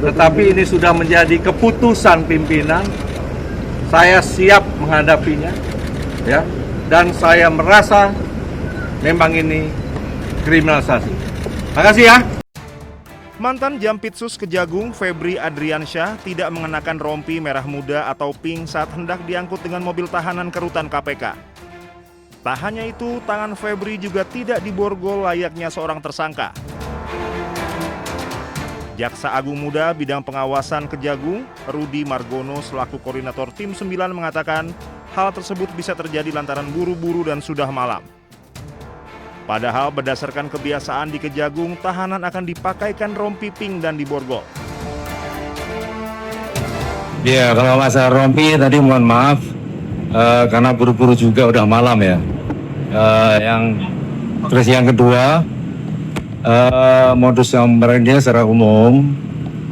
tetapi ini sudah menjadi keputusan pimpinan. Saya siap menghadapinya, ya, dan saya merasa memang ini kriminalisasi. Makasih ya. Mantan Jampitsus Kejagung Febri Adriansyah tidak mengenakan rompi merah muda atau pink saat hendak diangkut dengan mobil tahanan ke rutan KPK. Tak hanya itu, tangan Febri juga tidak diborgol layaknya seorang tersangka. Jaksa Agung Muda Bidang Pengawasan Kejagung, Rudi Margono selaku koordinator Tim 9 mengatakan hal tersebut bisa terjadi lantaran buru-buru dan sudah malam. Padahal berdasarkan kebiasaan di Kejagung, tahanan akan dipakaikan rompi pink dan diborgol. Ya, kalau masalah rompi tadi mohon maaf, karena buru-buru juga udah malam ya. Terus yang kedua, modus operandinya secara umum,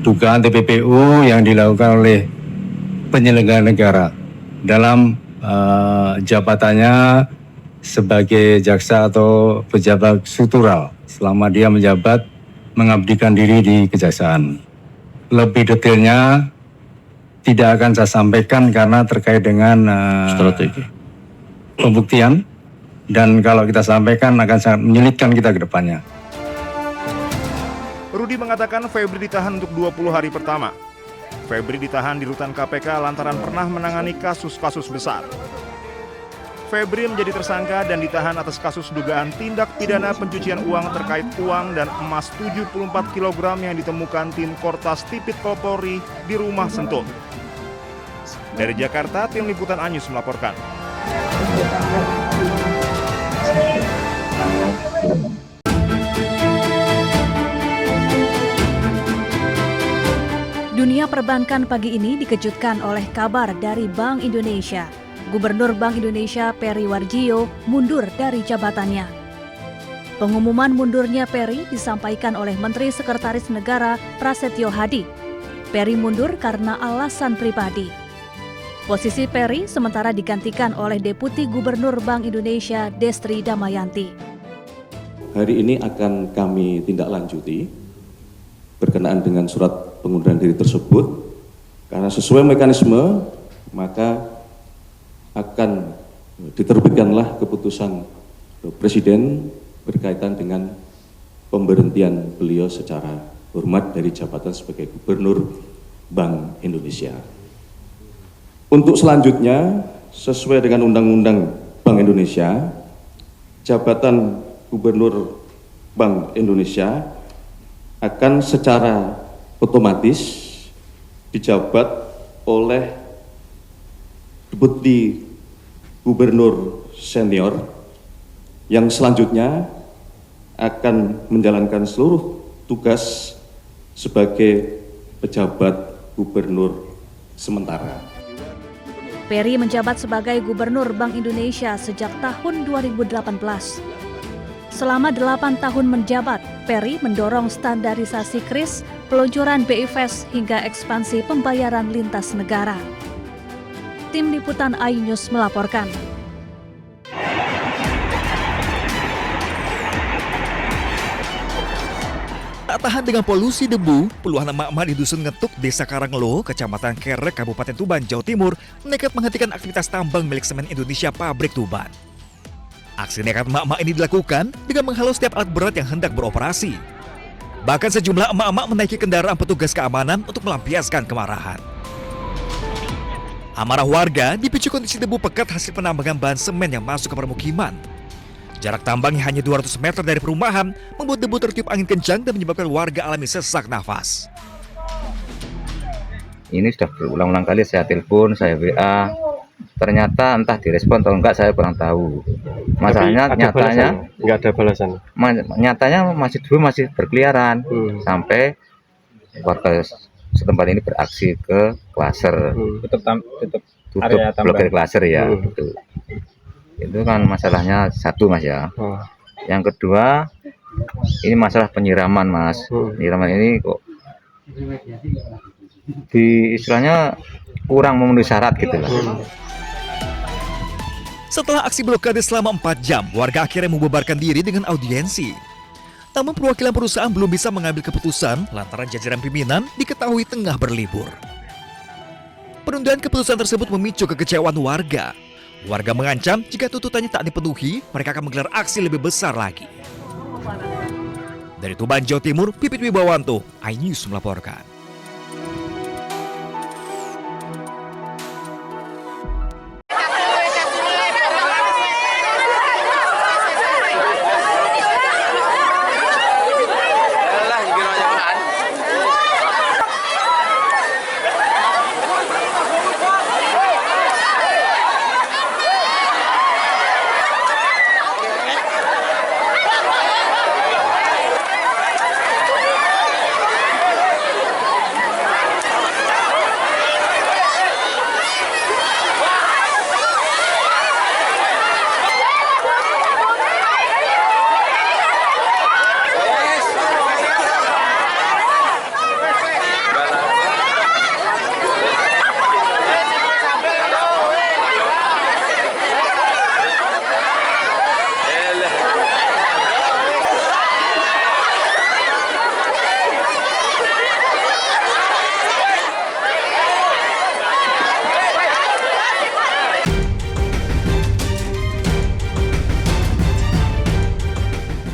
dugaan TPPU yang dilakukan oleh penyelenggara negara dalam jabatannya sebagai jaksa atau pejabat struktural selama dia menjabat mengabdikan diri di kejaksaan. Lebih detailnya tidak akan saya sampaikan karena terkait dengan strategi pembuktian, dan kalau kita sampaikan akan sangat menyulitkan kita ke depannya. Rudi mengatakan Febri ditahan untuk 20 hari pertama. Febri ditahan di rutan KPK lantaran pernah menangani kasus-kasus besar. Febri menjadi tersangka dan ditahan atas kasus dugaan tindak pidana pencucian uang terkait uang dan emas 74 kg yang ditemukan tim Kortas Tipikor Polri di rumah Sentul. Dari Jakarta, tim liputan Anyus melaporkan. Dunia perbankan pagi ini dikejutkan oleh kabar dari Bank Indonesia. Gubernur Bank Indonesia Peri Warjio mundur dari jabatannya. Pengumuman mundurnya Peri disampaikan oleh Menteri Sekretaris Negara Prasetyo Hadi. Peri mundur karena alasan pribadi. Posisi Peri sementara digantikan oleh Deputi Gubernur Bank Indonesia Destri Damayanti. Hari ini akan kami tindak lanjuti berkenaan dengan surat pengunduran diri tersebut, karena sesuai mekanisme maka akan diterbitkanlah keputusan Presiden berkaitan dengan pemberhentian beliau secara hormat dari jabatan sebagai Gubernur Bank Indonesia. Untuk selanjutnya, sesuai dengan Undang-Undang Bank Indonesia, jabatan Gubernur Bank Indonesia akan secara otomatis dijabat oleh Deputi Gubernur Senior yang selanjutnya akan menjalankan seluruh tugas sebagai pejabat gubernur sementara. Peri menjabat sebagai Gubernur Bank Indonesia sejak tahun 2018. Selama 8 tahun menjabat, Peri mendorong standarisasi KRIS, peluncuran BI Fast hingga ekspansi pembayaran lintas negara. Tim liputan iNews melaporkan. Tak tahan dengan polusi debu, puluhan emak-emak di Dusun Ngetuk, Desa Karanglo, Kecamatan Kerek, Kabupaten Tuban, Jawa Timur, nekat menghentikan aktivitas tambang milik Semen Indonesia Pabrik Tuban. Aksi nekat emak-emak ini dilakukan dengan menghalau setiap alat berat yang hendak beroperasi. Bahkan sejumlah emak-emak menaiki kendaraan petugas keamanan untuk melampiaskan kemarahan. Amarah warga dipicu kondisi debu pekat hasil penambangan bahan semen yang masuk ke permukiman. Jarak tambang yang hanya 200 meter dari perumahan membuat debu tertiup angin kencang dan menyebabkan warga alami sesak nafas. Ini sudah berulang-ulang kali saya telepon, saya WA. Ternyata entah direspon atau enggak saya kurang tahu. Masalahnya nyatanya enggak ada balasan. Nyatanya masih berkeliaran sampai warga setempat ini beraksi ke klaser. Tutup blokir klaser ya. Itu kan masalahnya satu, Mas ya. Yang kedua, ini masalah penyiraman, Mas. Penyiraman ini kok di istilahnya kurang memenuhi syarat gitu lah. Setelah aksi blokade selama 4 jam, warga akhirnya membubarkan diri dengan audiensi. Namun perwakilan perusahaan belum bisa mengambil keputusan lantaran jajaran pimpinan diketahui tengah berlibur. Penundaan keputusan tersebut memicu kekecewaan warga. Warga mengancam jika tuntutannya tak dipenuhi, mereka akan menggelar aksi lebih besar lagi. Dari Tuban, Jawa Timur, Pipit Wibawanto, iNews melaporkan.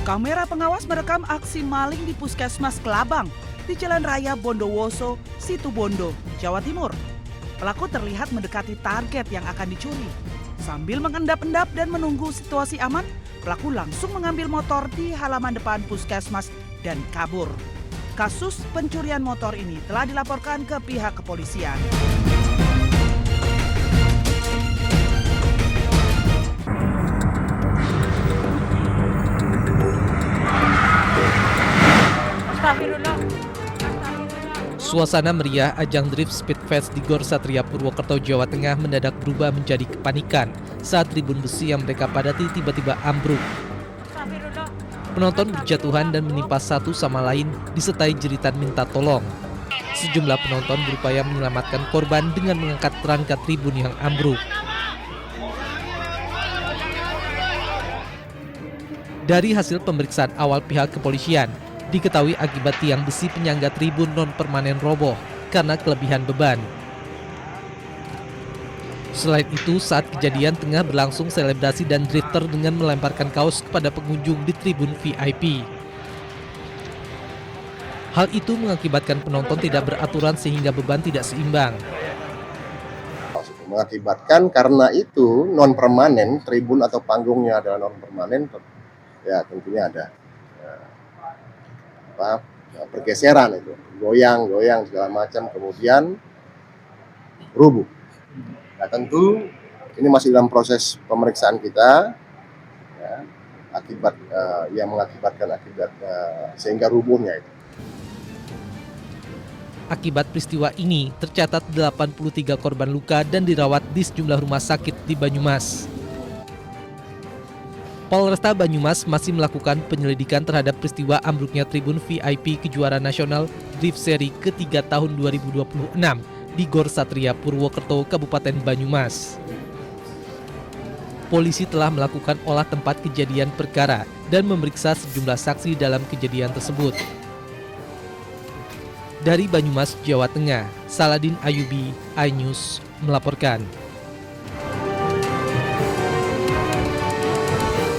Kamera pengawas merekam aksi maling di Puskesmas Kelabang di Jalan Raya Bondowoso, Situbondo, Jawa Timur. Pelaku terlihat mendekati target yang akan dicuri. Sambil mengendap-endap dan menunggu situasi aman, pelaku langsung mengambil motor di halaman depan Puskesmas dan kabur. Kasus pencurian motor ini telah dilaporkan ke pihak kepolisian. Suasana meriah ajang Drift Speed Fest di Gor Satria Purwokerto, Jawa Tengah mendadak berubah menjadi kepanikan saat tribun besi yang mereka padati tiba-tiba ambruk. Penonton berjatuhan dan menimpa satu sama lain disertai jeritan minta tolong. Sejumlah penonton berupaya menyelamatkan korban dengan mengangkat rangka tribun yang ambruk. Dari hasil pemeriksaan awal pihak kepolisian, diketahui akibat tiang besi penyangga tribun non-permanen roboh karena kelebihan beban. Selain itu, saat kejadian tengah berlangsung selebrasi dan drifter dengan melemparkan kaos kepada pengunjung di tribun VIP. Hal itu mengakibatkan penonton tidak beraturan sehingga beban tidak seimbang. Mengakibatkan karena itu non-permanen, tribun atau panggungnya adalah non-permanen, ya tentunya ada pergeseran itu, goyang segala macam, kemudian rubuh. Nah tentu ini masih dalam proses pemeriksaan kita, ya, akibat yang mengakibatkan sehingga rubuhnya itu. Akibat peristiwa ini tercatat 83 korban luka dan dirawat di sejumlah rumah sakit di Banyumas. Polresta Banyumas masih melakukan penyelidikan terhadap peristiwa ambruknya tribun VIP kejuaraan nasional Drift Seri ketiga tahun 2026 di Gor Satria Purwokerto, Kabupaten Banyumas. Polisi telah melakukan olah tempat kejadian perkara dan memeriksa sejumlah saksi dalam kejadian tersebut. Dari Banyumas, Jawa Tengah, Saladin Ayubi, iNews melaporkan.